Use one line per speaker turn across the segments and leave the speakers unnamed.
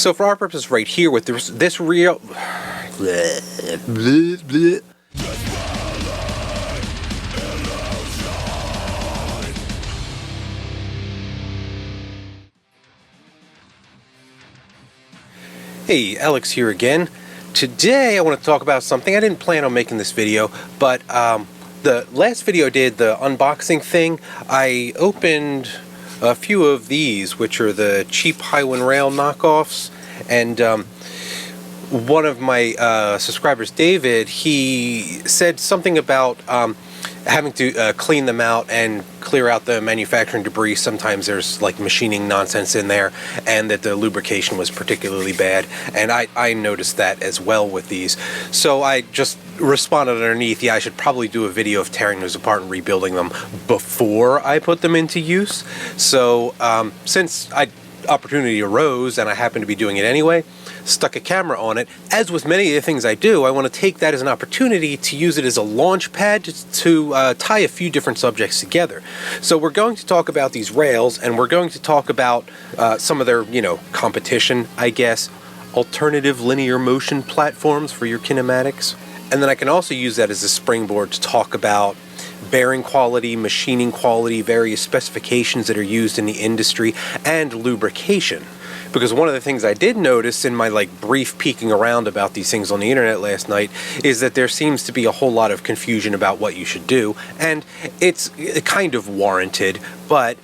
So for our purpose right here with this real... Hey, Alex here again. Today I want to talk about something. I didn't plan on making this video, but the last video I did, the unboxing thing, I opened a few of these, which are the cheap Highwind Rail knockoffs, and one of my subscribers, David, he said something about having to clean them out and clear out the manufacturing debris. Sometimes there's like machining nonsense in there, and that the lubrication was particularly bad, and I noticed that as well with these. So I just responded underneath, yeah, I should probably do a video of tearing those apart and rebuilding them before I put them into use. So since opportunity arose and I happened to be doing it anyway, stuck a camera on it. As with many of the things I do, I want to take that as an opportunity to use it as a launch pad to tie a few different subjects together. So we're going to talk about these rails, and we're going to talk about some of their, competition, I guess, alternative linear motion platforms for your kinematics. And then I can also use that as a springboard to talk about bearing quality, machining quality, various specifications that are used in the industry, and lubrication. Because one of the things I did notice in my brief peeking around about these things on the internet last night is that there seems to be a whole lot of confusion about what you should do, and it's kind of warranted, but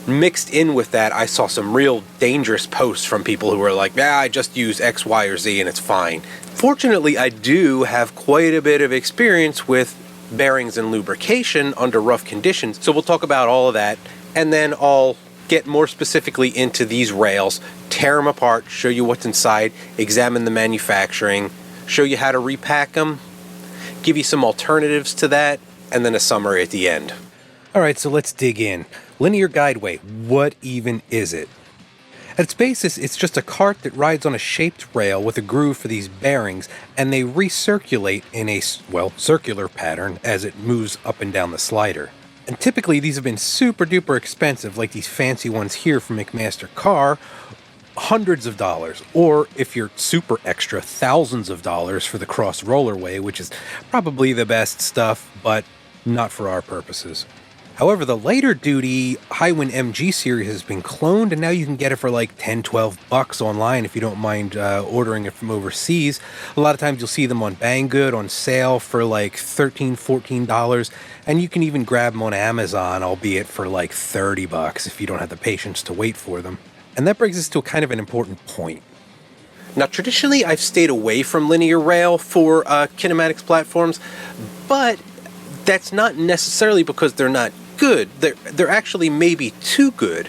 mixed in with that, I saw some real dangerous posts from people who were like, yeah, I just use X, Y, or Z and it's fine. Fortunately, I do have quite a bit of experience with bearings and lubrication under rough conditions, so we'll talk about all of that, and then I'll get more specifically into these rails, tear them apart, show you what's inside, examine the manufacturing, show you how to repack them, give you some alternatives to that, and then a summary at the end. Alright, so let's dig in. Linear guideway, what even is it? At its basis, it's just a cart that rides on a shaped rail with a groove for these bearings, and they recirculate in a, circular pattern as it moves up and down the slider. And typically these have been super duper expensive, like these fancy ones here from McMaster Carr, hundreds of dollars, or if you're super extra, thousands of dollars for the cross rollerway, which is probably the best stuff, but not for our purposes. However, the lighter duty Highwind MG series has been cloned, and now you can get it for like $10-12 online if you don't mind ordering it from overseas. A lot of times you'll see them on Banggood on sale for like $13-14, and you can even grab them on Amazon, albeit for like $30 if you don't have the patience to wait for them. And that brings us to kind of an important point. Now, traditionally, I've stayed away from linear rail for kinematics platforms, but that's not necessarily because they're not good. They're actually maybe too good,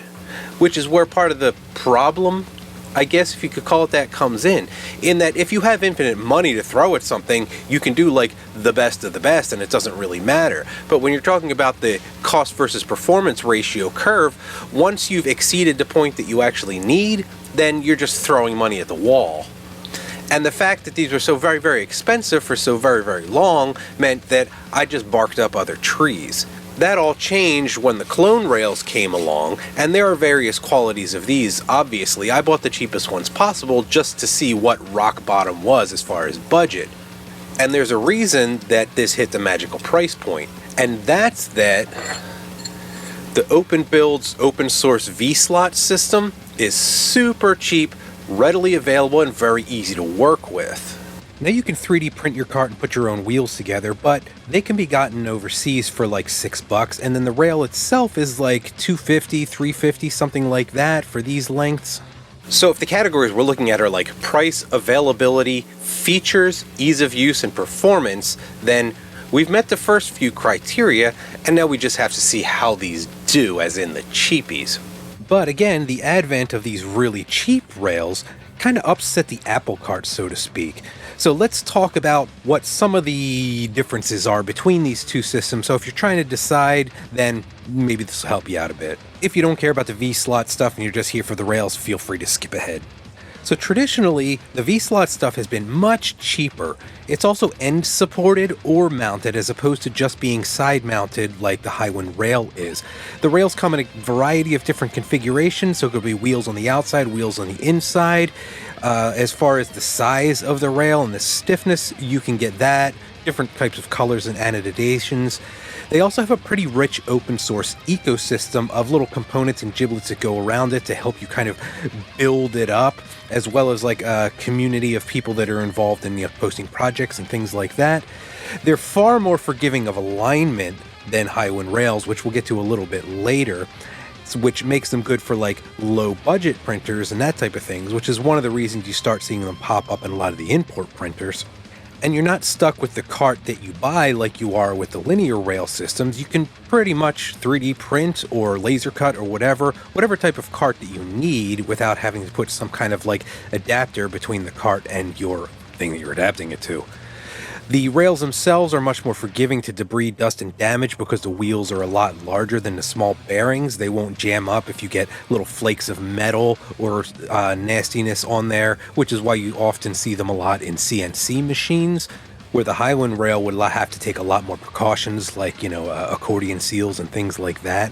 which is where part of the problem, I guess if you could call it that, comes in that if you have infinite money to throw at something, you can do like the best of the best and it doesn't really matter. But when you're talking about the cost versus performance ratio curve, once you've exceeded the point that you actually need, then you're just throwing money at the wall. And the fact that these were so very, very expensive for so very, very long meant that I just barked up other trees. That all changed when the clone rails came along, and there are various qualities of these, obviously. I bought the cheapest ones possible just to see what rock bottom was as far as budget. And there's a reason that this hit the magical price point, and that's that the Open Build's open source V-slot system is super cheap, readily available, and very easy to work with. Now you can 3D print your cart and put your own wheels together, but they can be gotten overseas for like $6, and then the rail itself is like $250, $350, something like that for these lengths. So if the categories we're looking at are like price, availability, features, ease of use, and performance, then we've met the first few criteria, and now we just have to see how these do, as in the cheapies. But again, the advent of these really cheap rails kind of upset the apple cart, so to speak. So let's talk about what some of the differences are between these two systems. So if you're trying to decide, then maybe this will help you out a bit. If you don't care about the V-slot stuff and you're just here for the rails, feel free to skip ahead. So traditionally, the V-slot stuff has been much cheaper. It's also end supported or mounted as opposed to just being side mounted like the Highwind rail is. The rails come in a variety of different configurations, so it could be wheels on the outside, wheels on the inside. As far as the size of the rail and the stiffness, you can get that, different types of colors and annotations. They also have a pretty rich open source ecosystem of little components and giblets that go around it to help you kind of build it up, as well as like a community of people that are involved in posting projects and things like that. They're far more forgiving of alignment than Highwind rails, which we'll get to a little bit later, which makes them good for like low budget printers and that type of things, which is one of the reasons you start seeing them pop up in a lot of the import printers. And you're not stuck with the cart that you buy like you are with the linear rail systems. You can pretty much 3D print or laser cut or whatever type of cart that you need without having to put some kind of like adapter between the cart and your thing that you're adapting it to. The rails themselves are much more forgiving to debris, dust, and damage because the wheels are a lot larger than the small bearings. They won't jam up if you get little flakes of metal or nastiness on there, which is why you often see them a lot in CNC machines, where the Highwind rail would have to take a lot more precautions, like, accordion seals and things like that.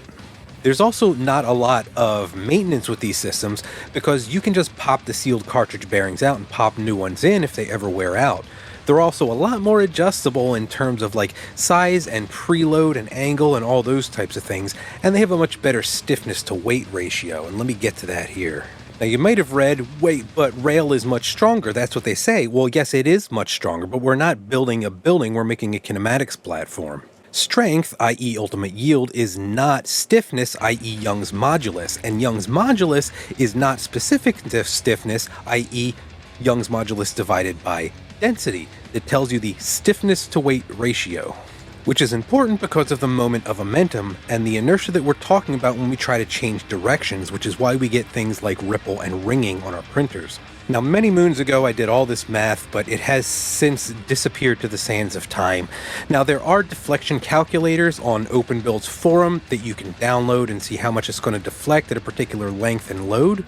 There's also not a lot of maintenance with these systems because you can just pop the sealed cartridge bearings out and pop new ones in if they ever wear out. They're also a lot more adjustable in terms of like size and preload and angle and all those types of things, and they have a much better stiffness to weight ratio, and let me get to that here. Now you might have read, wait, but rail is much stronger, that's what they say. Well, yes, it is much stronger, but we're not building a building, we're making a kinematics platform. Strength, i.e. ultimate yield, is not stiffness, i.e. Young's modulus, and Young's modulus is not specific to stiffness, i.e. Young's modulus divided by density. It tells you the stiffness to weight ratio, which is important because of the moment of momentum and the inertia that we're talking about when we try to change directions, which is why we get things like ripple and ringing on our printers. Now, many moons ago I did all this math, but it has since disappeared to the sands of time. Now, there are deflection calculators on OpenBuild's forum that you can download and see how much it's going to deflect at a particular length and load.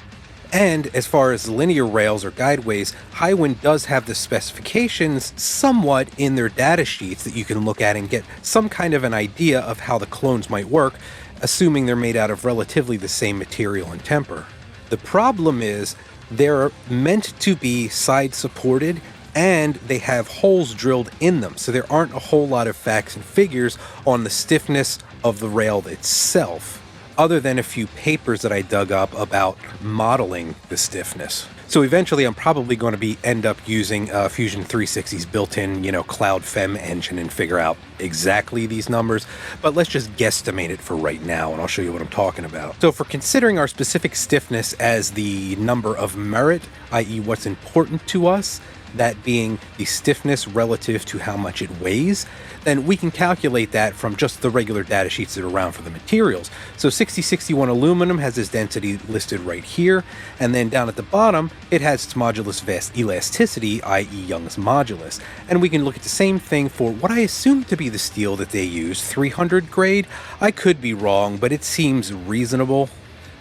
And as far as linear rails or guideways, Highwind does have the specifications somewhat in their data sheets that you can look at and get some kind of an idea of how the clones might work, assuming they're made out of relatively the same material and temper. The problem is they're meant to be side supported and they have holes drilled in them, so there aren't a whole lot of facts and figures on the stiffness of the rail itself, other than a few papers that I dug up about modeling the stiffness. So eventually I'm probably going to end up using Fusion 360's built-in, Cloud Fem engine and figure out exactly these numbers, but let's just guesstimate it for right now and I'll show you what I'm talking about. So for considering our specific stiffness as the number of merit, i.e. what's important to us, that being the stiffness relative to how much it weighs, then we can calculate that from just the regular data sheets that are around for the materials. So 6061 aluminum has its density listed right here, and then down at the bottom it has its modulus elasticity, i.e. Young's modulus. And we can look at the same thing for what I assume to be the steel that they use, 300 grade. I could be wrong, but it seems reasonable.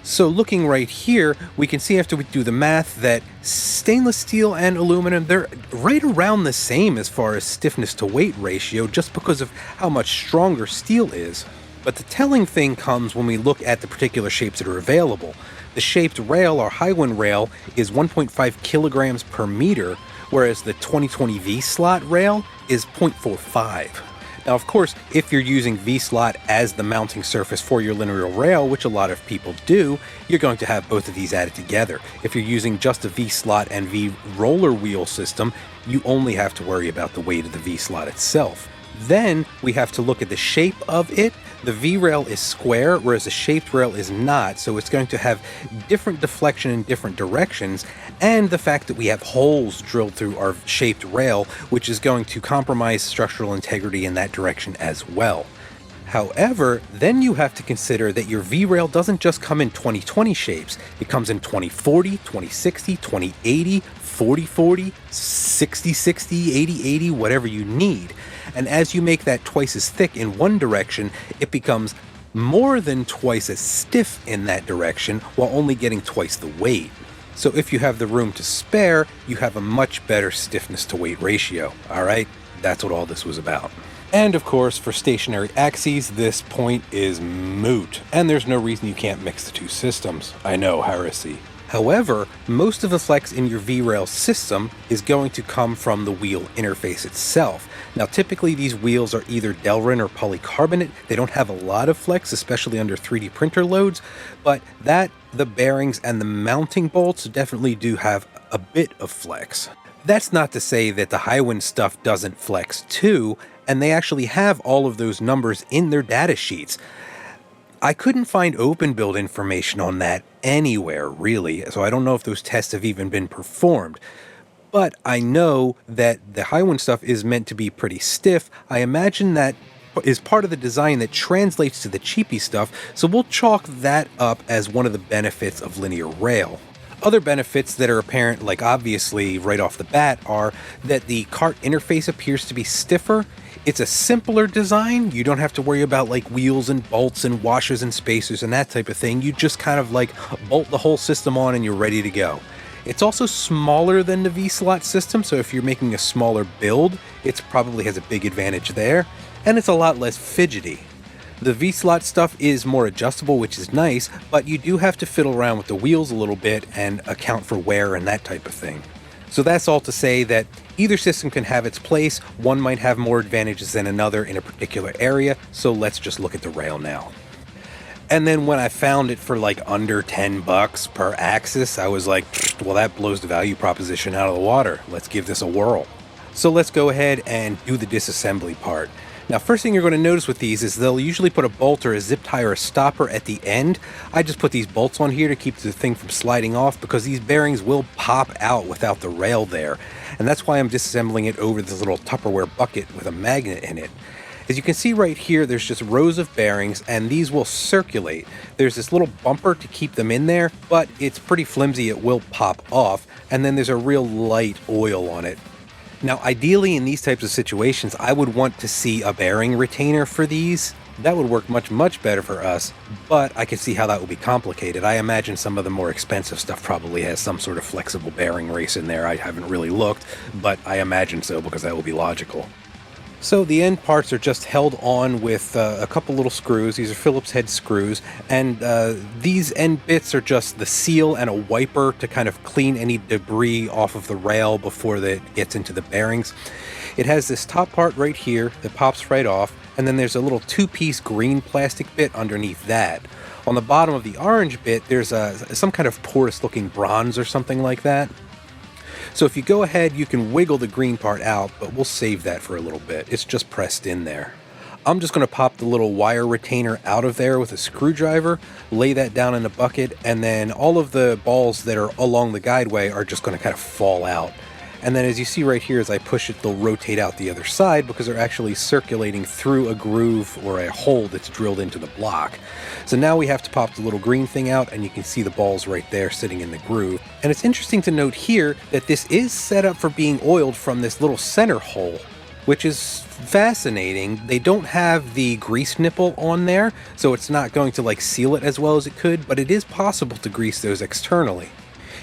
So looking right here, we can see after we do the math that stainless steel and aluminum, they're right around the same as far as stiffness to weight ratio, just because of how much stronger steel is. But the telling thing comes when we look at the particular shapes that are available. The shaped rail, our Highwind rail, is 1.5 kilograms per meter, whereas the 2020 V-slot rail is 0.45. Now, of course, if you're using V-slot as the mounting surface for your linear rail, which a lot of people do, you're going to have both of these added together. If you're using just a V-slot and V-roller wheel system, you only have to worry about the weight of the V-slot itself. Then we have to look at the shape of it. The V-rail is square, whereas the shaped rail is not, so it's going to have different deflection in different directions, and the fact that we have holes drilled through our shaped rail, which is going to compromise structural integrity in that direction as well. However, then you have to consider that your V-rail doesn't just come in 2020 shapes. It comes in 2040, 2060, 2080, 4040, 6060, 8080, whatever you need. And as you make that twice as thick in one direction, it becomes more than twice as stiff in that direction while only getting twice the weight. So if you have the room to spare, you have a much better stiffness to weight ratio. Alright, that's what all this was about. And of course, for stationary axes, this point is moot, and there's no reason you can't mix the two systems. I know, heresy. However, most of the flex in your V-rail system is going to come from the wheel interface itself. Now typically these wheels are either Delrin or polycarbonate. They don't have a lot of flex, especially under 3D printer loads, but the bearings and the mounting bolts definitely do have a bit of flex. That's not to say that the Highwind stuff doesn't flex too, and they actually have all of those numbers in their data sheets. I couldn't find open build information on that anywhere, really, so I don't know if those tests have even been performed. But I know that the Highwind stuff is meant to be pretty stiff. I imagine that is part of the design that translates to the cheapy stuff, so we'll chalk that up as one of the benefits of linear rail. Other benefits that are apparent, like obviously right off the bat, are that the cart interface appears to be stiffer. It's a simpler design. You don't have to worry about like wheels and bolts and washers and spacers and that type of thing. You just kind of like bolt the whole system on and you're ready to go. It's also smaller than the V-slot system, so if you're making a smaller build, it probably has a big advantage there. And it's a lot less fidgety. The V-slot stuff is more adjustable, which is nice, but you do have to fiddle around with the wheels a little bit and account for wear and that type of thing. So that's all to say that either system can have its place. One might have more advantages than another in a particular area, so let's just look at the rail now. And then when I found it for like under $10 per axis, I was like, well, that blows the value proposition out of the water. Let's give this a whirl. So let's go ahead and do the disassembly part. Now, first thing you're going to notice with these is they'll usually put a bolt or a zip tie or a stopper at the end. I just put these bolts on here to keep the thing from sliding off because these bearings will pop out without the rail there. And that's why I'm disassembling it over this little Tupperware bucket with a magnet in it. As you can see right here, there's just rows of bearings and these will circulate. There's this little bumper to keep them in there, but it's pretty flimsy, it will pop off. And then there's a real light oil on it. Now, ideally in these types of situations, I would want to see a bearing retainer for these. That would work much, much better for us, but I can see how that would be complicated. I imagine some of the more expensive stuff probably has some sort of flexible bearing race in there. I haven't really looked, but I imagine so because that would be logical. So the end parts are just held on with a couple little screws. These are Phillips head screws, and these end bits are just the seal and a wiper to kind of clean any debris off of the rail before it gets into the bearings. It has this top part right here that pops right off, and then there's a little two-piece green plastic bit underneath that. On the bottom of the orange bit, there's some kind of porous-looking bronze or something like that. So if you go ahead, you can wiggle the green part out, but we'll save that for a little bit. It's just pressed in there. I'm just going to pop the little wire retainer out of there with a screwdriver, lay that down in a bucket, and then all of the balls that are along the guideway are just going to kind of fall out. And then as you see right here, as I push it, they'll rotate out the other side because they're actually circulating through a groove or a hole that's drilled into the block. So now we have to pop the little green thing out, and you can see the balls right there sitting in the groove. And it's interesting to note here that this is set up for being oiled from this little center hole, which is fascinating. They don't have the grease nipple on there, so it's not going to like seal it as well as it could, but it is possible to grease those externally.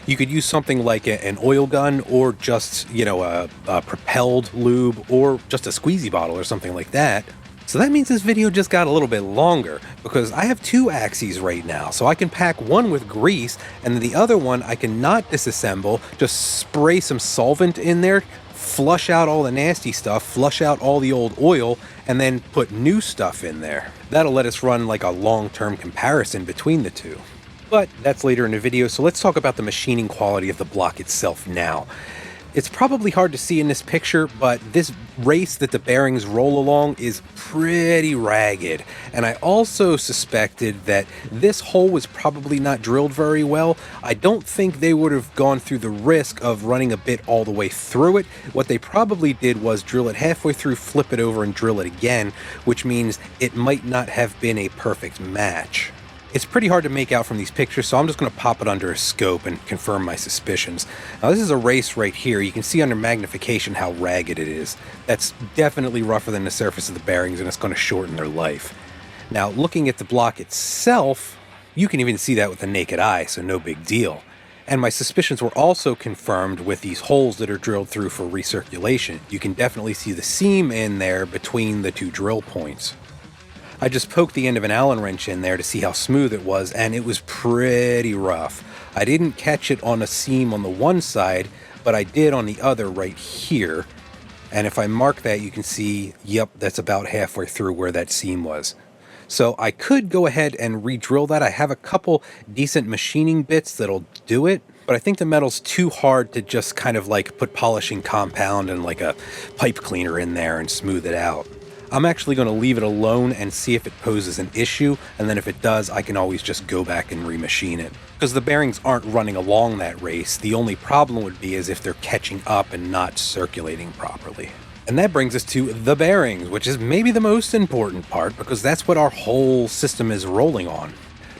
You could use something like an oil gun or just, a propelled lube or just a squeezy bottle or something like that. So that means this video just got a little bit longer because I have two axes right now. So I can pack one with grease and then the other one I can not disassemble, just spray some solvent in there, flush out all the nasty stuff, flush out all the old oil, and then put new stuff in there. That'll let us run like a long-term comparison between the two. But that's later in the video, so let's talk about the machining quality of the block itself now. It's probably hard to see in this picture, but this race that the bearings roll along is pretty ragged. And I also suspected that this hole was probably not drilled very well. I don't think they would have gone through the risk of running a bit all the way through it. What they probably did was drill it halfway through, flip it over, and drill it again, which means it might not have been a perfect match. It's pretty hard to make out from these pictures, so I'm just going to pop it under a scope and confirm my suspicions. Now this is a race right here. You can see under magnification how ragged it is. That's definitely rougher than the surface of the bearings, and it's going to shorten their life. Now looking at the block itself, you can even see that with the naked eye, so no big deal. And my suspicions were also confirmed with these holes that are drilled through for recirculation. You can definitely see the seam in there between the two drill points. I just poked the end of an Allen wrench in there to see how smooth it was, and it was pretty rough. I didn't catch it on a seam on the one side, but I did on the other right here. And if I mark that, you can see, yep, that's about halfway through where that seam was. So I could go ahead and re-drill that. I have a couple decent machining bits that'll do it, but I think the metal's too hard to just kind of like put polishing compound and like a pipe cleaner in there and smooth it out. I'm actually going to leave it alone and see if it poses an issue, and then if it does, I can always just go back and remachine it. Because the bearings aren't running along that race, the only problem would be is if they're catching up and not circulating properly. And that brings us to the bearings, which is maybe the most important part, because that's what our whole system is rolling on.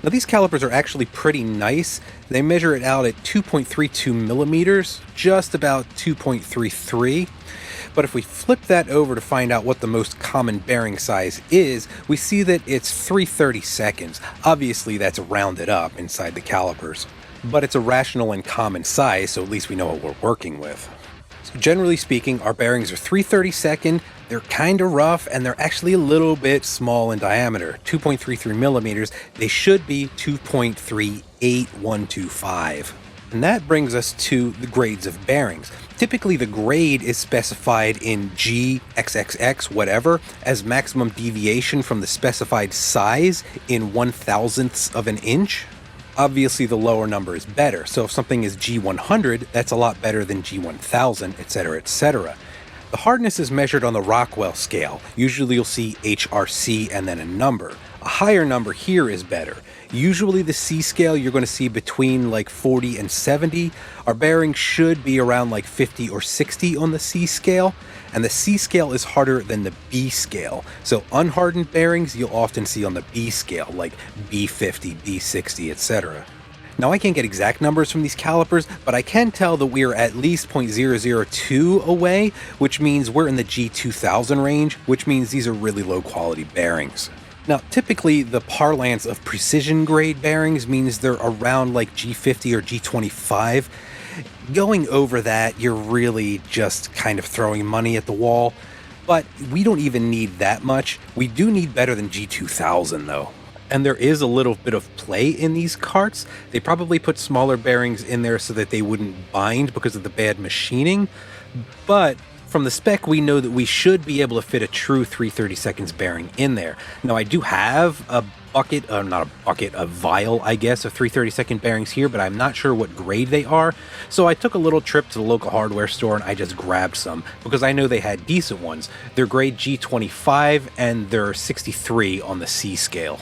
Now these calipers are actually pretty nice. They measure it out at 2.32 millimeters, just about 2.33. But if we flip that over to find out what the most common bearing size is, we see that it's 3/32. Obviously that's rounded up inside the calipers, but it's a rational and common size, so at least we know what we're working with. So generally speaking, our bearings are 3/32. They're kind of rough, and they're actually a little bit small in diameter, 2.33 millimeters. They should be 2.38125. And that brings us to the grades of bearings. Typically the grade is specified in G, XXX, whatever, as maximum deviation from the specified size in 1/1000ths of an inch. Obviously the lower number is better, so if something is G100, that's a lot better than G1000, etc., etc. The hardness is measured on the Rockwell scale. Usually you'll see HRC and then a number. A higher number here is better. Usually the C scale you're going to see between like 40 and 70. Our bearings should be around like 50 or 60 on the C scale, and the C scale is harder than the B scale. So unhardened bearings you'll often see on the B scale, like B50, B60, etc. Now I can't get exact numbers from these calipers, but I can tell that we are at least 0.002 away, which means we're in the G2000 range, which means these are really low quality bearings. Now, typically the parlance of precision grade bearings means they're around like G50 or G25. Going over that, you're really just kind of throwing money at the wall, but we don't even need that much. We do need better than G2000 though. And there is a little bit of play in these carts. They probably put smaller bearings in there so that they wouldn't bind because of the bad machining, but from the spec, we know that we should be able to fit a true 3/32 bearing in there. Now, I do have a bucket, not a bucket, a vial, I guess, of 3/32 bearings here, but I'm not sure what grade they are. So I took a little trip to the local hardware store and I just grabbed some because I know they had decent ones. They're grade G25 and they're 63 on the C scale.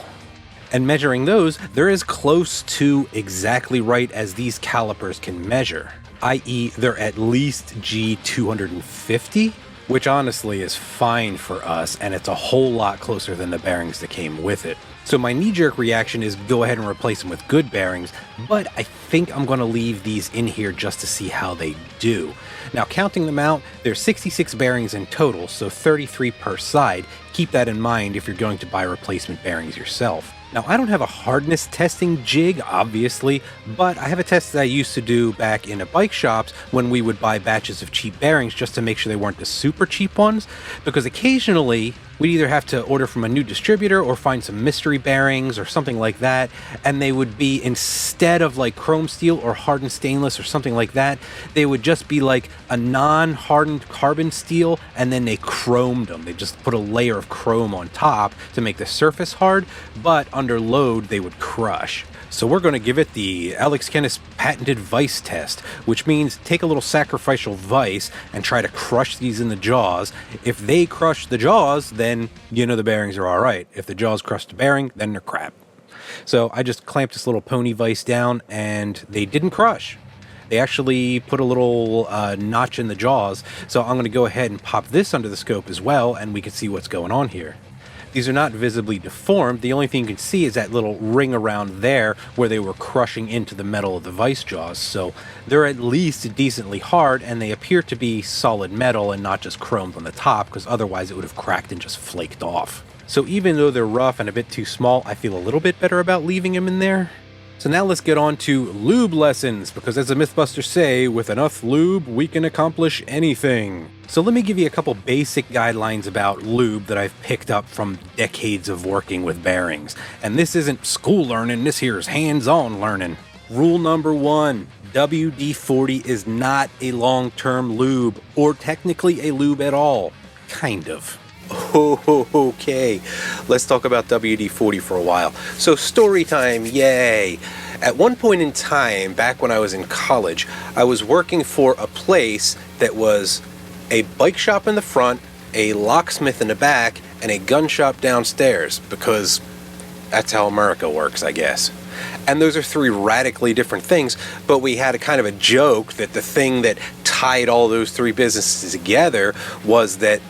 And measuring those, they're as close to exactly right as these calipers can measure. i.e. they're at least G250, which honestly is fine for us, and it's a whole lot closer than the bearings that came with it. So my knee-jerk reaction is go ahead and replace them with good bearings, but I think I'm going to leave these in here just to see how they do. Now, counting them out, there's 66 bearings in total, so 33 per side. Keep that in mind if you're going to buy replacement bearings yourself. Now, I don't have a hardness testing jig, obviously, but I have a test that I used to do back in a bike shops when we would buy batches of cheap bearings just to make sure they weren't the super cheap ones, because occasionally we'd either have to order from a new distributor or find some mystery bearings or something like that, and they would be, instead of like chrome steel or hardened stainless or something like that, they would just be like a non-hardened carbon steel, and then they chromed them. They just put a layer of chrome on top to make the surface hard, but under load they would crush. So we're going to give it the Alex Kenneth's patented vice test, which means take a little sacrificial vice and try to crush these in the jaws. If they crush the jaws, then you know the bearings are all right. If the jaws crush the bearing, then they're crap. So I just clamped this little pony vice down and they didn't crush. They actually put a little notch in the jaws. So I'm going to go ahead and pop this under the scope as well, and we can see what's going on here. These are not visibly deformed. The only thing you can see is that little ring around there where they were crushing into the metal of the vice jaws. So they're at least decently hard, and they appear to be solid metal and not just chromed on the top, because otherwise it would have cracked and just flaked off. So even though they're rough and a bit too small, I feel a little bit better about leaving them in there. So now let's get on to lube lessons, because as the Mythbusters say, with enough lube, we can accomplish anything. So let me give you a couple basic guidelines about lube that I've picked up from decades of working with bearings. And this isn't school learning, this here is hands-on learning. Rule number 1, WD-40 is not a long-term lube, or technically a lube at all. Kind of. Okay, let's talk about WD-40 for a while. So story time, yay! At one point in time, back when I was in college, I was working for a place that was a bike shop in the front, a locksmith in the back, and a gun shop downstairs, because that's how America works, I guess. And those are 3 radically different things, but we had a kind of a joke that the thing that tied all those 3 businesses together was that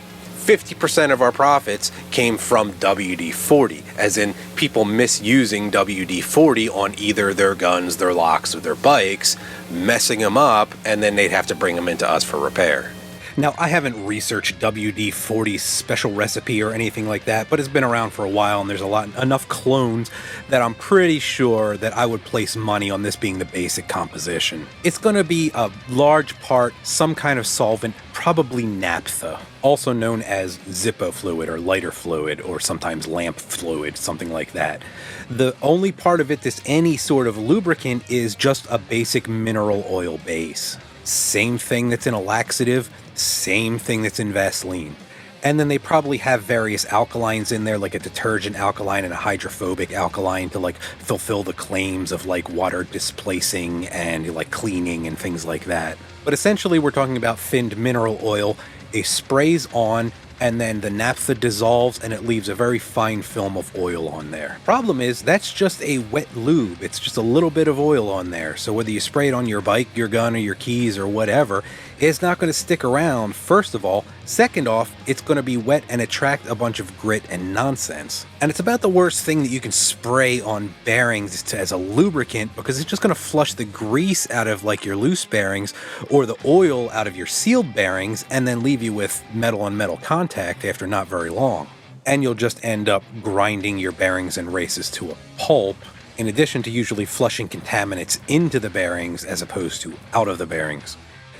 50% of our profits came from WD-40, as in people misusing WD-40 on either their guns, their locks, or their bikes, messing them up, and then they'd have to bring them into us for repair. Now, I haven't researched WD-40's special recipe or anything like that, but it's been around for a while, and there's enough clones that I'm pretty sure that I would place money on this being the basic composition. It's going to be a large part some kind of solvent, probably naphtha, also known as Zippo fluid or lighter fluid, or sometimes lamp fluid, something like that. The only part of it that's any sort of lubricant is just a basic mineral oil base. Same thing that's in a laxative, same thing that's in Vaseline. And then they probably have various alkalines in there, like a detergent alkaline and a hydrophobic alkaline, to like fulfill the claims of like water displacing and like cleaning and things like that. But essentially we're talking about thinned mineral oil. It sprays on, and then the naphtha dissolves and it leaves a very fine film of oil on there. Problem is, that's just a wet lube. It's just a little bit of oil on there. So whether you spray it on your bike, your gun, or your keys, or whatever, it's not going to stick around, first of all. Second off, it's going to be wet and attract a bunch of grit and nonsense. And it's about the worst thing that you can spray on bearings as a lubricant, because it's just going to flush the grease out of like your loose bearings or the oil out of your sealed bearings, and then leave you with metal on metal contact after not very long. And you'll just end up grinding your bearings and races to a pulp, in addition to usually flushing contaminants into the bearings as opposed to out of the bearings.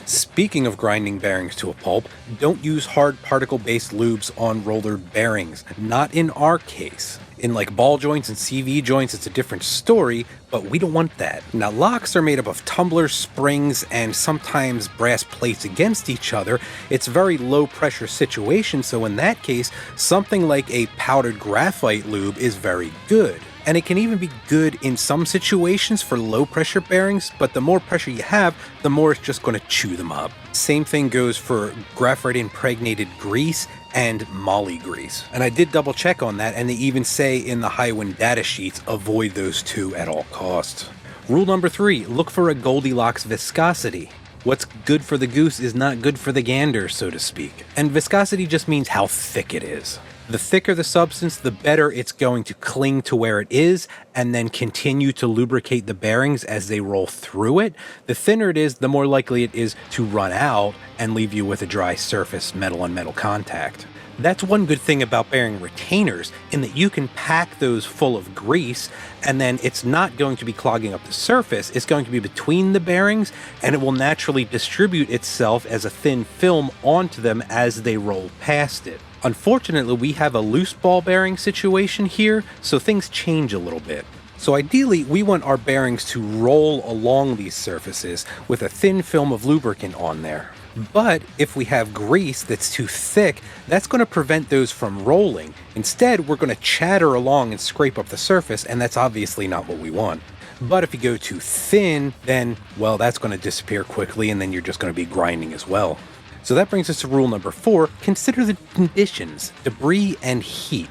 Speaking of grinding bearings to a pulp, don't use hard particle-based lubes on roller bearings. Not in our case. In like ball joints and CV joints, it's a different story, but we don't want that. Now, locks are made up of tumblers, springs, and sometimes brass plates against each other. It's a very low pressure situation, so in that case, something like a powdered graphite lube is very good. And it can even be good in some situations for low pressure bearings, but the more pressure you have, the more it's just going to chew them up. Same thing goes for graphite impregnated grease and moly grease. And I did double check on that, and they even say in the Highwind data sheets, avoid those 2 at all costs. Rule number 3, look for a Goldilocks viscosity. What's good for the goose is not good for the gander, so to speak. And viscosity just means how thick it is. The thicker the substance, the better it's going to cling to where it is and then continue to lubricate the bearings as they roll through it. The thinner it is, the more likely it is to run out and leave you with a dry surface, metal on metal contact. That's one good thing about bearing retainers, in that you can pack those full of grease and then it's not going to be clogging up the surface. It's going to be between the bearings, and it will naturally distribute itself as a thin film onto them as they roll past it. Unfortunately, we have a loose ball bearing situation here, so things change a little bit. So ideally, we want our bearings to roll along these surfaces with a thin film of lubricant on there. But if we have grease that's too thick, that's going to prevent those from rolling. Instead, we're going to chatter along and scrape up the surface, and that's obviously not what we want. But if you go too thin, then, well, that's going to disappear quickly, and then you're just going to be grinding as well. So that brings us to rule number 4, consider the conditions, debris and heat.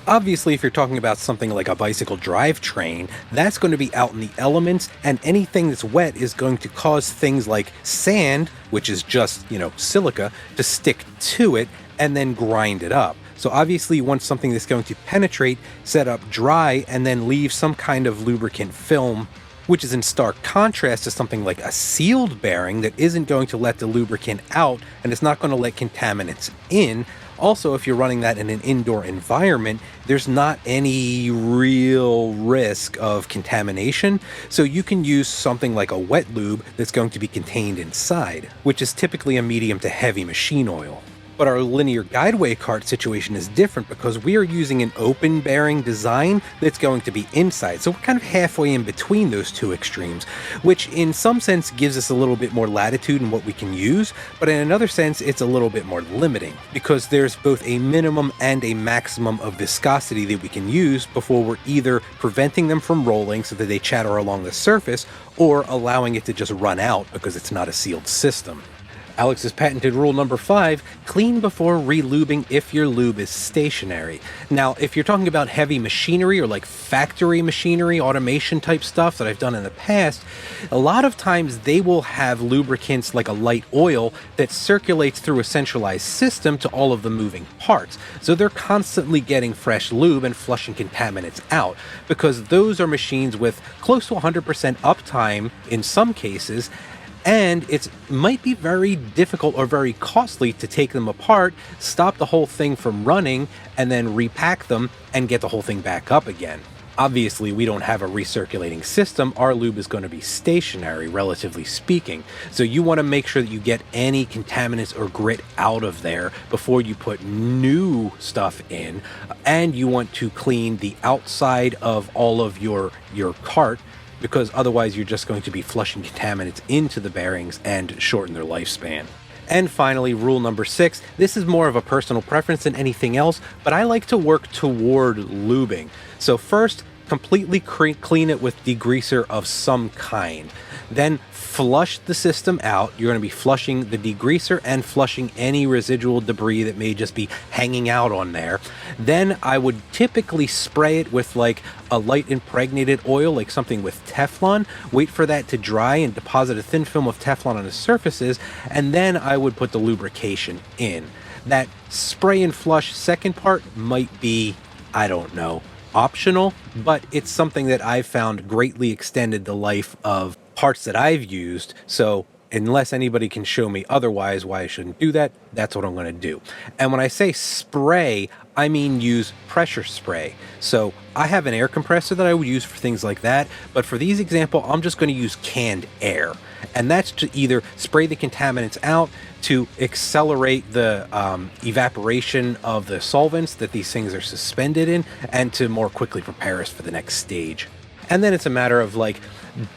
Obviously, if you're talking about something like a bicycle drivetrain, that's going to be out in the elements, and anything that's wet is going to cause things like sand, which is just, silica, to stick to it and then grind it up. So obviously you want something that's going to penetrate, set up dry, and then leave some kind of lubricant film, which is in stark contrast to something like a sealed bearing that isn't going to let the lubricant out and it's not going to let contaminants in. Also, if you're running that in an indoor environment, there's not any real risk of contamination, so you can use something like a wet lube that's going to be contained inside, which is typically a medium to heavy machine oil. But our linear guideway cart situation is different because we are using an open bearing design that's going to be inside. So we're kind of halfway in between those two extremes, which in some sense gives us a little bit more latitude in what we can use, but in another sense it's a little bit more limiting because there's both a minimum and a maximum of viscosity that we can use before we're either preventing them from rolling so that they chatter along the surface or allowing it to just run out because it's not a sealed system. Alex's patented rule number 5, clean before relubing if your lube is stationary. Now, if you're talking about heavy machinery or like factory machinery, automation type stuff that I've done in the past, a lot of times they will have lubricants like a light oil that circulates through a centralized system to all of the moving parts. So they're constantly getting fresh lube and flushing contaminants out because those are machines with close to 100% uptime in some cases, and it might be very difficult or very costly to take them apart, stop the whole thing from running, and then repack them and get the whole thing back up again. Obviously, we don't have a recirculating system. Our lube is going to be stationary, relatively speaking. So you want to make sure that you get any contaminants or grit out of there before you put new stuff in. And you want to clean the outside of all of your cart, because otherwise you're just going to be flushing contaminants into the bearings and shorten their lifespan. And finally, rule number 6, this is more of a personal preference than anything else, but I like to work toward lubing. So first, completely clean it with degreaser of some kind. Then flush the system out. You're going to be flushing the degreaser and flushing any residual debris that may just be hanging out on there. Then I would typically spray it with like a light impregnated oil, like something with Teflon, wait for that to dry and deposit a thin film of Teflon on the surfaces, and then I would put the lubrication in. That spray and flush second part might be, I don't know, optional, but it's something that I've found greatly extended the life of parts that I've used. So unless anybody can show me otherwise why I shouldn't do that, that's what I'm going to do. And when I say spray, I mean use pressure spray. So I have an air compressor that I would use for things like that, but for these example, I'm just going to use canned air. And that's to either spray the contaminants out, to accelerate the evaporation of the solvents that these things are suspended in, and to more quickly prepare us for the next stage. And then it's a matter of like,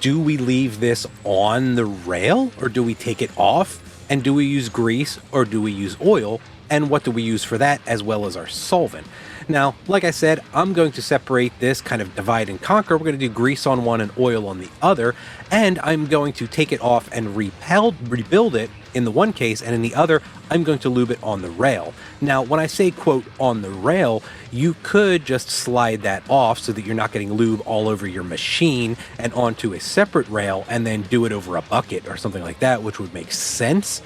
do we leave this on the rail or do we take it off? And do we use grease or do we use oil? And what do we use for that, as well as our solvent? Now, like I said, I'm going to separate this, kind of divide and conquer. We're going to do grease on one and oil on the other, and I'm going to take it off and rebuild it in the one case, and in the other, I'm going to lube it on the rail. Now, when I say, quote, on the rail, you could just slide that off so that you're not getting lube all over your machine and onto a separate rail, and then do it over a bucket or something like that, which would make sense.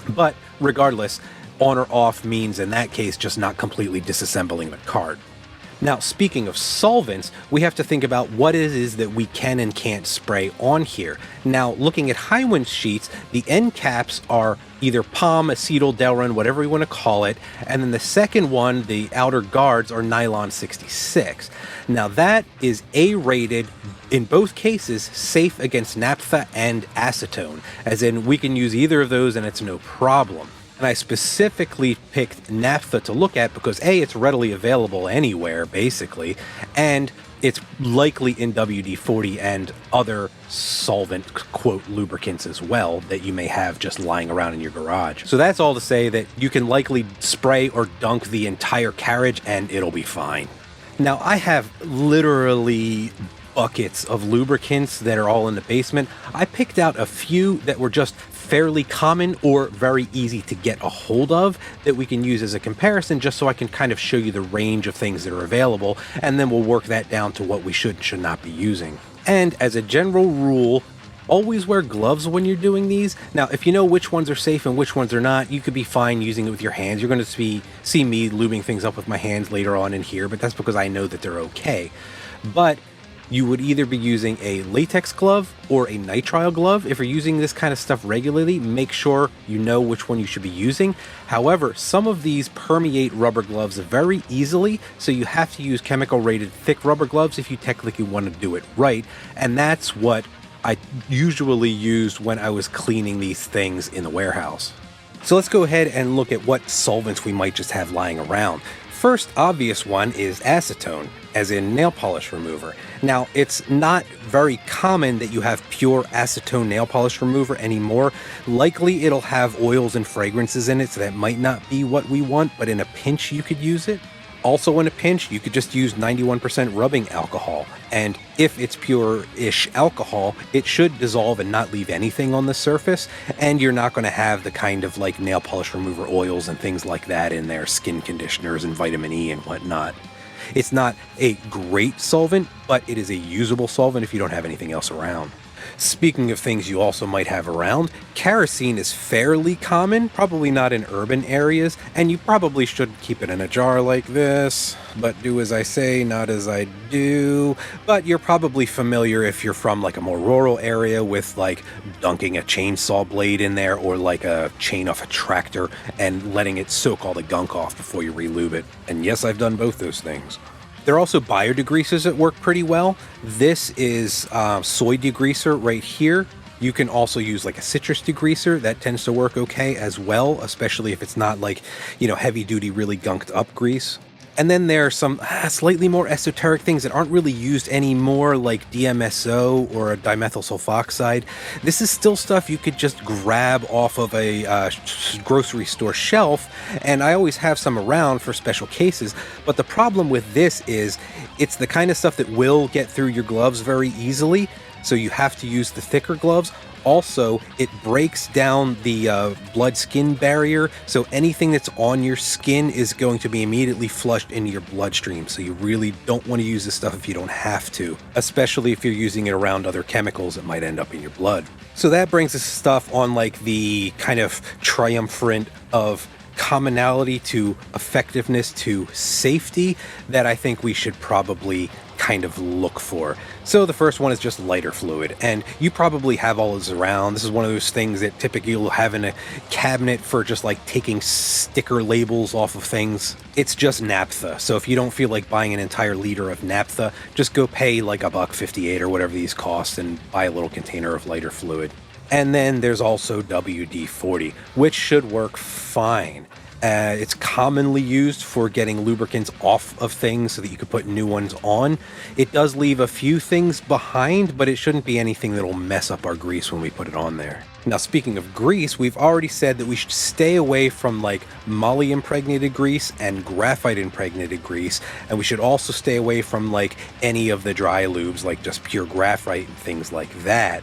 But regardless, on or off means in that case just not completely disassembling the cart. Now, speaking of solvents, we have to think about what it is that we can and can't spray on here. Now, looking at Highwind sheets, the end caps are either POM, acetyl, Delrin, whatever you want to call it, and then the second one, the outer guards, are nylon 66. Now, that is A-rated, in both cases, safe against naphtha and acetone, as in we can use either of those and it's no problem. And I specifically picked naphtha to look at because A, it's readily available anywhere, basically, and it's likely in WD-40 and other solvent, quote, lubricants as well that you may have just lying around in your garage. So that's all to say that you can likely spray or dunk the entire carriage and it'll be fine. Now, I have literally buckets of lubricants that are all in the basement. I picked out a few that were just fairly common or very easy to get a hold of that we can use as a comparison, just so I can kind of show you the range of things that are available, and then we'll work that down to what we should and should not be using. And as a general rule, always wear gloves when you're doing these. Now, if you know which ones are safe and which ones are not, you could be fine using it with your hands. You're going to see me lubing things up with my hands later on in here, but that's because I know that they're okay. But you would either be using a latex glove or a nitrile glove. If you're using this kind of stuff regularly, make sure you know which one you should be using. However, some of these permeate rubber gloves very easily, so you have to use chemical rated thick rubber gloves if you technically want to do it right, and that's what I usually used when I was cleaning these things in the warehouse. So let's go ahead and look at what solvents we might just have lying around. First obvious one is acetone, as in nail polish remover. Now, it's not very common that you have pure acetone nail polish remover anymore. Likely it'll have oils and fragrances in it, so that might not be what we want, but in a pinch you could use it. Also in a pinch, you could just use 91% rubbing alcohol, and if it's pure-ish alcohol, it should dissolve and not leave anything on the surface, and you're not going to have the kind of like nail polish remover oils and things like that in there, skin conditioners and vitamin E and whatnot. It's not a great solvent, but it is a usable solvent if you don't have anything else around. Speaking of things you also might have around, kerosene is fairly common, probably not in urban areas, and you probably should keep it in a jar like this, but do as I say, not as I do. But you're probably familiar if you're from like a more rural area with like dunking a chainsaw blade in there or like a chain off a tractor and letting it soak all the gunk off before you relube it. And yes, I've done both those things. There are also biodegreasers that work pretty well. This is soy degreaser right here. You can also use like a citrus degreaser. That tends to work okay as well, especially if it's not like, you know, heavy duty, really gunked up grease. And then there are some slightly more esoteric things that aren't really used anymore, like DMSO or a dimethyl sulfoxide. This is still stuff you could just grab off of a grocery store shelf, and I always have some around for special cases. But the problem with this is it's the kind of stuff that will get through your gloves very easily, so you have to use the thicker gloves. Also, it breaks down the blood-skin barrier, so anything that's on your skin is going to be immediately flushed into your bloodstream, so you really don't want to use this stuff if you don't have to, especially if you're using it around other chemicals that might end up in your blood. So that brings us stuff on like the kind of triumvirate of commonality to effectiveness to safety that I think we should probably kind of look for. So the first one is just lighter fluid, and you probably have all this around. This is one of those things that typically you'll have in a cabinet for just like taking sticker labels off of things. It's just naphtha, so if you don't feel like buying an entire liter of naphtha, just go pay like $1.58 or whatever these cost and buy a little container of lighter fluid. And then there's also WD-40, which should work fine. It's commonly used for getting lubricants off of things so that you can put new ones on. It does leave a few things behind, but it shouldn't be anything that'll mess up our grease when we put it on there. Now, speaking of grease, we've already said that we should stay away from like moly impregnated grease and graphite impregnated grease, and we should also stay away from like any of the dry lubes, like just pure graphite and things like that.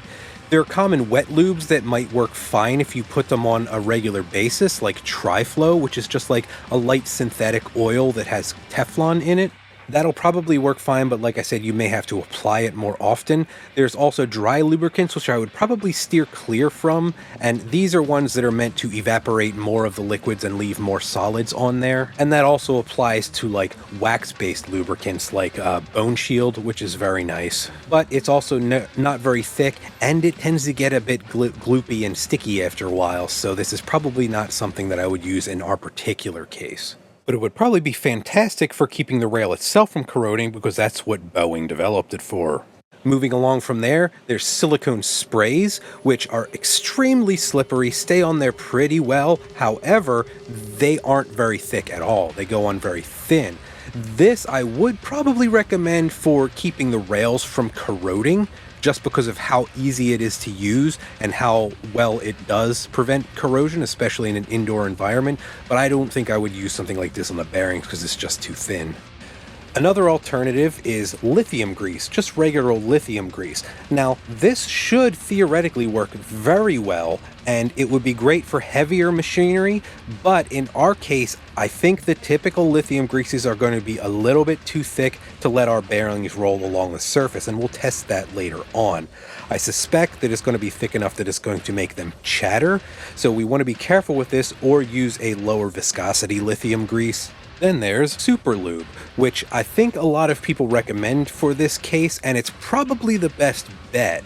There are common wet lubes that might work fine if you put them on a regular basis, like Triflow, which is just like a light synthetic oil that has Teflon in it. That'll probably work fine, but like I said, you may have to apply it more often. There's also dry lubricants, which I would probably steer clear from, and these are ones that are meant to evaporate more of the liquids and leave more solids on there. And that also applies to like wax-based lubricants like Bone Shield, which is very nice. But it's also not very thick, and it tends to get a bit gloopy and sticky after a while, so this is probably not something that I would use in our particular case. But it would probably be fantastic for keeping the rail itself from corroding, because that's what Boeing developed it for. Moving along from there, there's silicone sprays, which are extremely slippery, stay on there pretty well. However, they aren't very thick at all. They go on very thin. This I would probably recommend for keeping the rails from corroding, just because of how easy it is to use and how well it does prevent corrosion, especially in an indoor environment. But I don't think I would use something like this on the bearings because it's just too thin. Another alternative is lithium grease, just regular old lithium grease. Now, this should theoretically work very well, and it would be great for heavier machinery, but in our case, I think the typical lithium greases are going to be a little bit too thick to let our bearings roll along the surface, and we'll test that later on. I suspect that it's going to be thick enough that it's going to make them chatter, so we want to be careful with this or use a lower viscosity lithium grease. Then there's Super Lube, which I think a lot of people recommend for this case, and it's probably the best bet.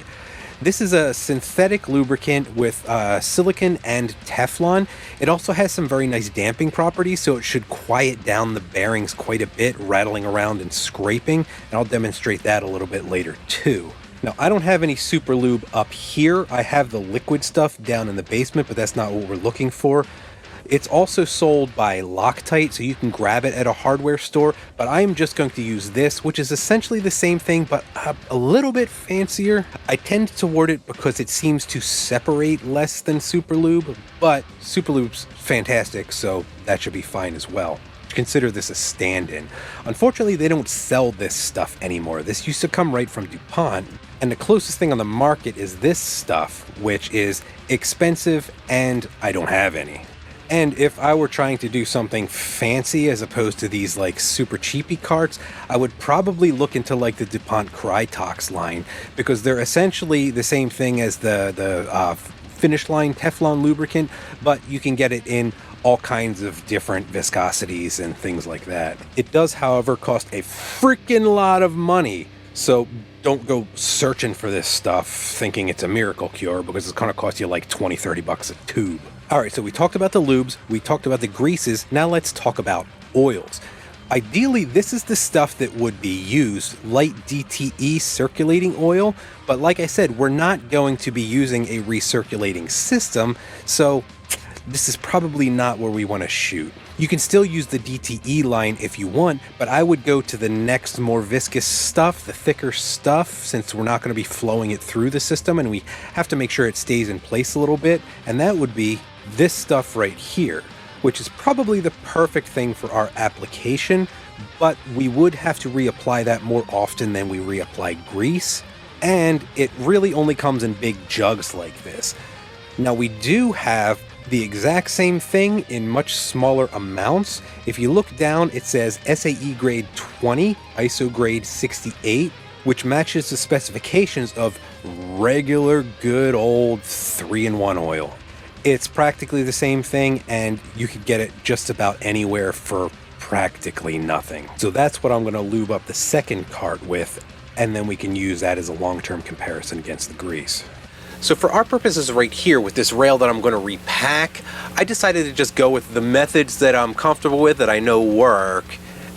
This is a synthetic lubricant with silicone and Teflon. It also has some very nice damping properties, so it should quiet down the bearings quite a bit, rattling around and scraping, and I'll demonstrate that a little bit later too. Now, I don't have any Super Lube up here. I have the liquid stuff down in the basement, but that's not what we're looking for. It's also sold by Loctite, so you can grab it at a hardware store, but I am just going to use this, which is essentially the same thing, but a little bit fancier. I tend toward it because it seems to separate less than Super Lube, but Super Lube's fantastic, so that should be fine as well. Consider this a stand-in. Unfortunately, they don't sell this stuff anymore. This used to come right from DuPont, and the closest thing on the market is this stuff, which is expensive, and I don't have any. And if I were trying to do something fancy as opposed to these like super cheapy carts, I would probably look into like the DuPont Krytox line, because they're essentially the same thing as the Finish Line Teflon lubricant, but you can get it in all kinds of different viscosities and things like that. It does, however, cost a freaking lot of money, so don't go searching for this stuff thinking it's a miracle cure, because it's going to cost you like 20-30 bucks a tube. Alright, so we talked about the lubes, we talked about the greases, now let's talk about oils. Ideally, this is the stuff that would be used, light DTE circulating oil, but like I said, we're not going to be using a recirculating system, so this is probably not where we want to shoot. You can still use the DTE line if you want, but I would go to the next more viscous stuff, the thicker stuff, since we're not going to be flowing it through the system and we have to make sure it stays in place a little bit, and that would be this stuff right here, which is probably the perfect thing for our application, but we would have to reapply that more often than we reapply grease, and it really only comes in big jugs like this. Now, we do have the exact same thing in much smaller amounts. If you look down, it says SAE grade 20, ISO grade 68, which matches the specifications of regular good old 3-in-1 oil. It's practically the same thing, and you could get it just about anywhere for practically nothing. So that's what I'm going to lube up the second cart with, and then we can use that as a long-term comparison against the grease. So for our purposes right here with this rail that I'm going to repack, I decided to just go with the methods that I'm comfortable with, that I know work,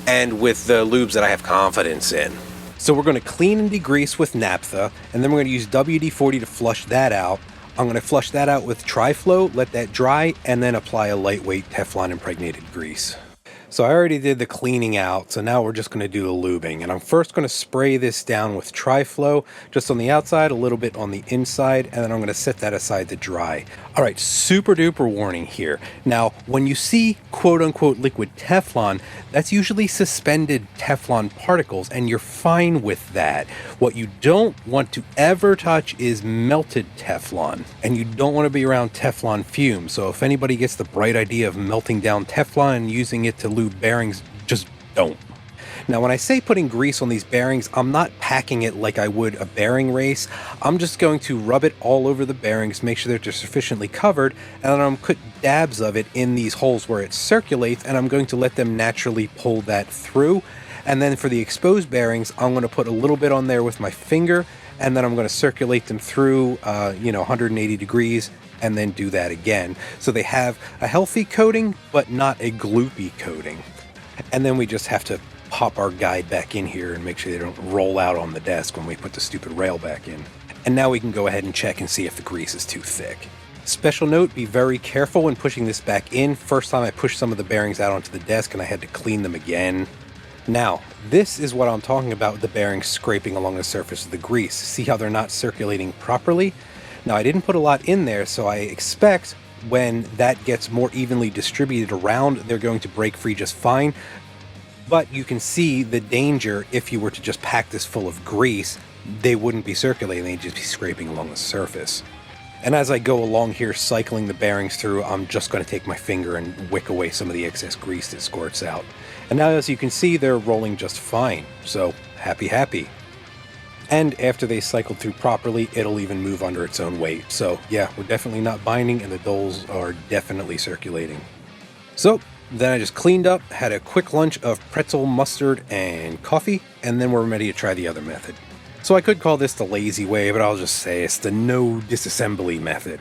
and with the lubes that I have confidence in. So we're going to clean and degrease with naphtha, and then we're going to use WD-40 to flush that out. I'm going to flush that out with Tri-Flow, let that dry, and then apply a lightweight Teflon impregnated grease. So I already did the cleaning out, so now we're just going to do the lubing. And I'm first going to spray this down with Tri-Flow, just on the outside, a little bit on the inside, and then I'm going to set that aside to dry. Alright, super duper warning here. Now, when you see quote unquote liquid Teflon, that's usually suspended Teflon particles, and you're fine with that. What you don't want to ever touch is melted Teflon, and you don't want to be around Teflon fumes. So if anybody gets the bright idea of melting down Teflon and using it to lube bearings, just don't. Now, when I say putting grease on these bearings, I'm not packing it like I would a bearing race. I'm just going to rub it all over the bearings, make sure that they're sufficiently covered, and then I'm going to put dabs of it in these holes where it circulates, and I'm going to let them naturally pull that through. And then for the exposed bearings, I'm going to put a little bit on there with my finger, and then I'm going to circulate them through 180 degrees, and then do that again. So they have a healthy coating, but not a gloopy coating. And then we just have to pop our guide back in here and make sure they don't roll out on the desk when we put the stupid rail back in. And now we can go ahead and check and see if the grease is too thick. Special note, be very careful when pushing this back in. First time I pushed some of the bearings out onto the desk and I had to clean them again. Now, this is what I'm talking about with the bearings scraping along the surface of the grease. See how they're not circulating properly? Now, I didn't put a lot in there, so I expect when that gets more evenly distributed around, they're going to break free just fine. But you can see the danger if you were to just pack this full of grease. They wouldn't be circulating, they'd just be scraping along the surface. And as I go along here cycling the bearings through, I'm just going to take my finger and wick away some of the excess grease that squirts out. And now, as you can see, they're rolling just fine, so happy. And after they cycled through properly, it'll even move under its own weight. So yeah, we're definitely not binding, and the doles are definitely circulating. So Then I just cleaned up, had a quick lunch of pretzel, mustard, and coffee, and then we're ready to try the other method. So I could call this the lazy way, but I'll just say it's the no disassembly method.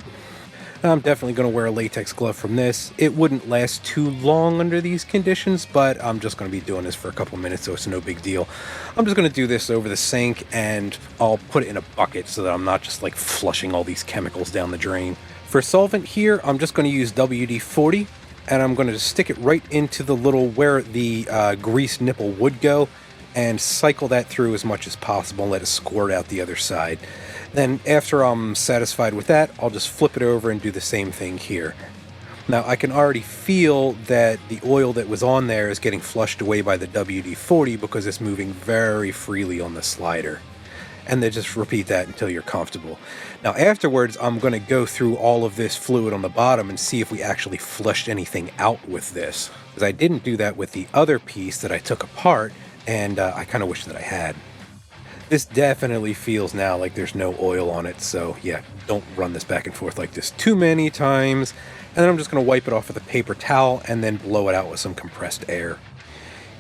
I'm definitely going to wear a latex glove from this. It wouldn't last too long under these conditions, but I'm just going to be doing this for a couple minutes, so it's no big deal. I'm just going to do this over the sink, and I'll put it in a bucket so that I'm not just like flushing all these chemicals down the drain. For solvent here, I'm just going to use WD-40, and I'm going to just stick it right into the little where the grease nipple would go, and cycle that through as much as possible and let it squirt out the other side. Then after I'm satisfied with that, I'll just flip it over and do the same thing here. Now I can already feel that the oil that was on there is getting flushed away by the WD-40 because it's moving very freely on the slider. And then just repeat that until you're comfortable. Now afterwards, I'm going to go through all of this fluid on the bottom and see if we actually flushed anything out with this. Because I didn't do that with the other piece that I took apart, and I kind of wish that I had. This definitely feels now like there's no oil on it, so yeah, don't run this back and forth like this too many times. And then I'm just going to wipe it off with a paper towel and then blow it out with some compressed air.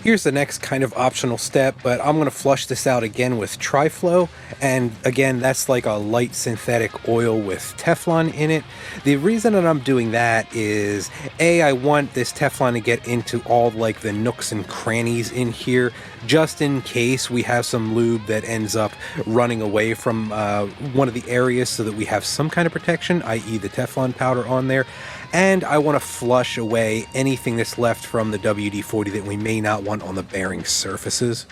Here's the next kind of optional step, but I'm going to flush this out again with Tri-Flow, and again, that's like a light synthetic oil with Teflon in it. The reason that I'm doing that is, A, I want this Teflon to get into all like the nooks and crannies in here, just in case we have some lube that ends up running away from one of the areas so that we have some kind of protection, i.e. the Teflon powder on there. And I want to flush away anything that's left from the WD-40 that we may not want on the bearing surfaces.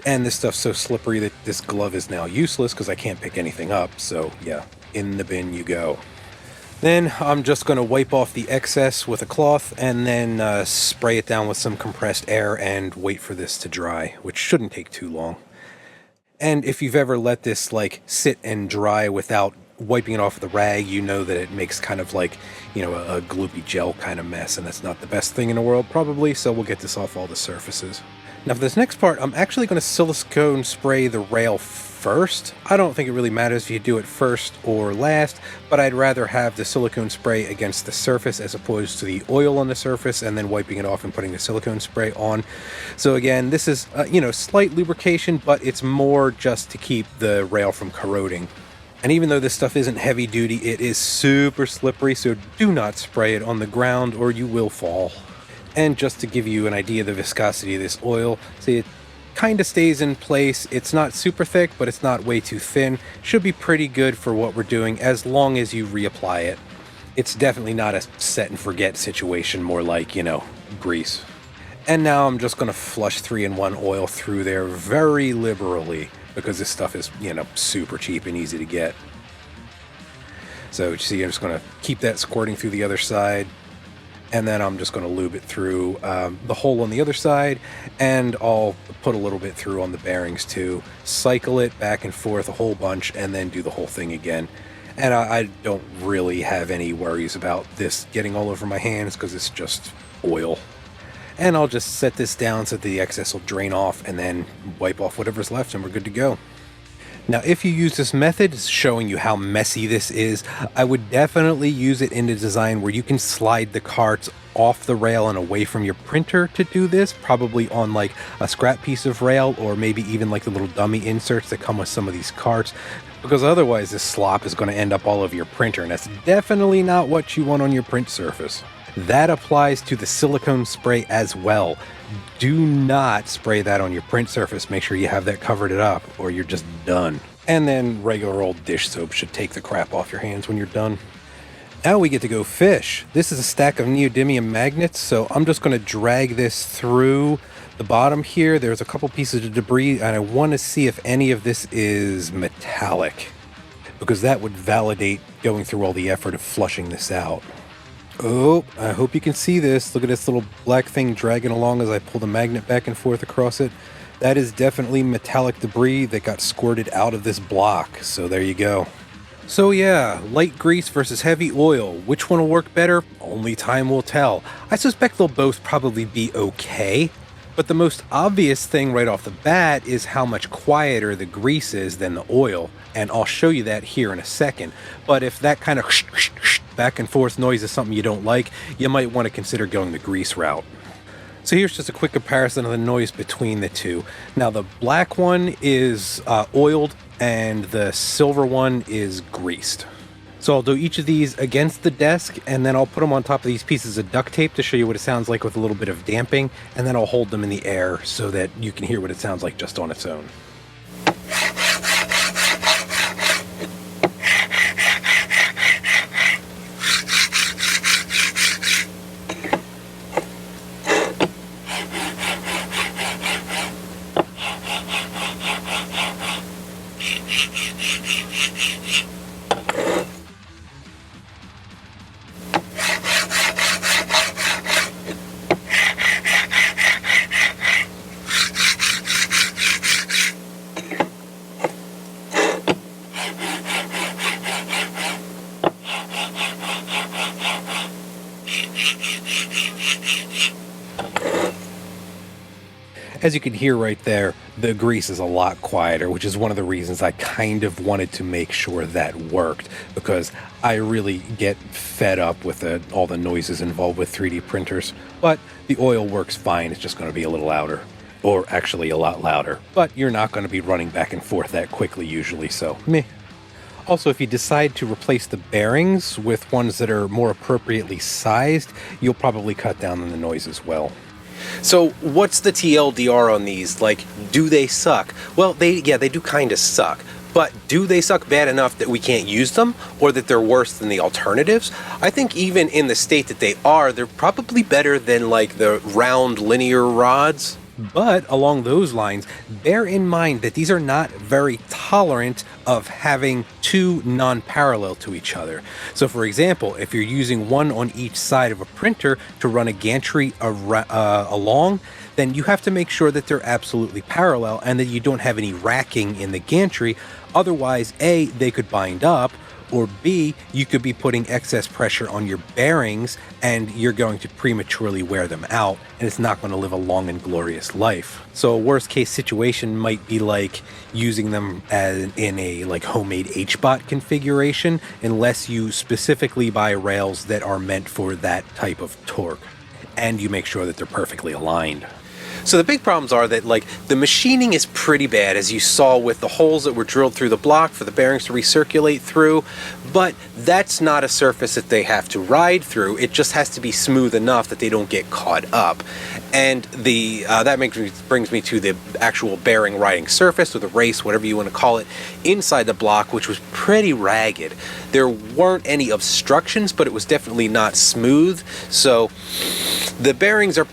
And this stuff's so slippery that this glove is now useless because I can't pick anything up. So yeah, in the bin you go. Then I'm just going to wipe off the excess with a cloth and then spray it down with some compressed air and wait for this to dry, which shouldn't take too long. And if you've ever let this like sit and dry without wiping it off with a rag, you know that it makes kind of like, you know, a gloopy gel kind of mess, and that's not the best thing in the world probably, so we'll get this off all the surfaces. Now for this next part, I'm actually going to silicone spray the rail first. I don't think it really matters if you do it first or last, but I'd rather have the silicone spray against the surface as opposed to the oil on the surface and then wiping it off and putting the silicone spray on. So again, this is, you know, slight lubrication, but it's more just to keep the rail from corroding. And even though this stuff isn't heavy duty, it is super slippery, so do not spray it on the ground or you will fall. And just to give you an idea of the viscosity of this oil, see, it kind of stays in place. It's not super thick, but it's not way too thin. Should be pretty good for what we're doing as long as you reapply it. It's definitely not a set and forget situation, more like, you know, grease. And now I'm just going to flush 3-in-1 oil through there very liberally, because this stuff is, you know, super cheap and easy to get. So you see, I'm just going to keep that squirting through the other side, and then I'm just going to lube it through the hole on the other side, and I'll put a little bit through on the bearings too. Cycle it back and forth a whole bunch, and then do the whole thing again. And I don't really have any worries about this getting all over my hands because it's just oil. And I'll just set this down so that the excess will drain off and then wipe off whatever's left and we're good to go. Now, if you use this method, showing you how messy this is, I would definitely use it in a design where you can slide the carts off the rail and away from your printer to do this, probably on like a scrap piece of rail or maybe even like the little dummy inserts that come with some of these carts, because otherwise this slop is going to end up all over your printer, and that's definitely not what you want on your print surface. That applies to the silicone spray as well. Do not spray that on your print surface. Make sure you have that covered it up or you're just done. And then regular old dish soap should take the crap off your hands when you're done. Now we get to go fish. This is a stack of neodymium magnets, so I'm just going to drag this through the bottom here. There's a couple pieces of debris, and I want to see if any of this is metallic, because that would validate going through all the effort of flushing this out. Oh, I hope you can see this. Look at this little black thing dragging along as I pull the magnet back and forth across it. That is definitely metallic debris that got squirted out of this block. So there you go. So yeah, light grease versus heavy oil. Which one will work better? Only time will tell. I suspect they'll both probably be okay. But the most obvious thing right off the bat is how much quieter the grease is than the oil. And I'll show you that here in a second. But if that kind of back and forth noise is something you don't like, you might want to consider going the grease route. So here's just a quick comparison of the noise between the two. Now the black one is oiled and the silver one is greased. So I'll do each of these against the desk, and then I'll put them on top of these pieces of duct tape to show you what it sounds like with a little bit of damping, and then I'll hold them in the air so that you can hear what it sounds like just on its own. As you can hear right there, the grease is a lot quieter, which is one of the reasons I kind of wanted to make sure that worked, because I really get fed up with all the noises involved with 3D printers. But the oil works fine, it's just going to be a little louder, or actually a lot louder. But you're not going to be running back and forth that quickly usually, so meh. Also, if you decide to replace the bearings with ones that are more appropriately sized, you'll probably cut down on the noise as well. So what's the TLDR on these? Like, do they suck? Well, they do kind of suck. But do they suck bad enough that we can't use them, or that they're worse than the alternatives? I think even in the state that they are, they're probably better than like the round linear rods. But along those lines, bear in mind that these are not very tolerant of having two non-parallel to each other. So for example, if you're using one on each side of a printer to run a gantry along, then you have to make sure that they're absolutely parallel and that you don't have any racking in the gantry. Otherwise, A, they could bind up, or B, you could be putting excess pressure on your bearings and you're going to prematurely wear them out, and it's not going to live a long and glorious life. So a worst case situation might be like using them in a like homemade HBOT configuration, unless you specifically buy rails that are meant for that type of torque and you make sure that they're perfectly aligned. So the big problems are that like the machining is pretty bad, as you saw with the holes that were drilled through the block for the bearings to recirculate through, but that's not a surface that they have to ride through. It just has to be smooth enough that they don't get caught up. And that brings me to the actual bearing riding surface, or the race, whatever you want to call it, inside the block, which was pretty ragged. There weren't any obstructions, but it was definitely not smooth. So the bearings are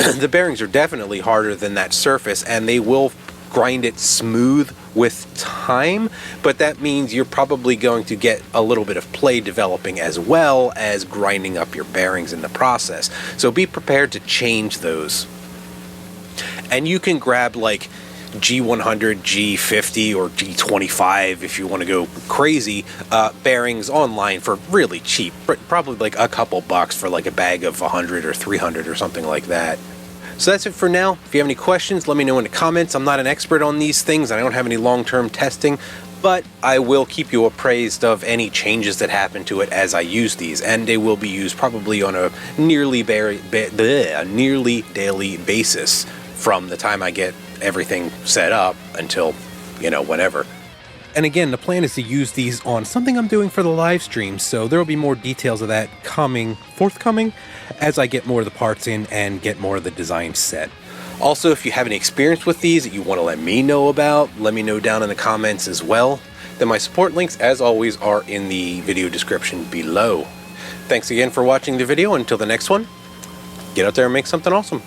the bearings are definitely harder than that surface, and they will grind it smooth with time, but that means you're probably going to get a little bit of play developing as well as grinding up your bearings in the process. So be prepared to change those. And you can grab like G100, G50, or G25 if you want to go crazy bearings online for really cheap, probably like a couple bucks for like a bag of 100 or 300 or something like that. So that's it for now. If you have any questions, let me know in the comments. I'm not an expert on these things. I don't have any long-term testing, but I will keep you appraised of any changes that happen to it as I use these, and they will be used probably on a nearly daily basis from the time I get everything set up until, whenever. And again, the plan is to use these on something I'm doing for the live stream, so there will be more details of that forthcoming as I get more of the parts in and get more of the design set. Also, if you have any experience with these that you want to let me know about, let me know down in the comments as well. Then my support links, as always, are in the video description below. Thanks again for watching the video. Until the next one, get out there and make something awesome.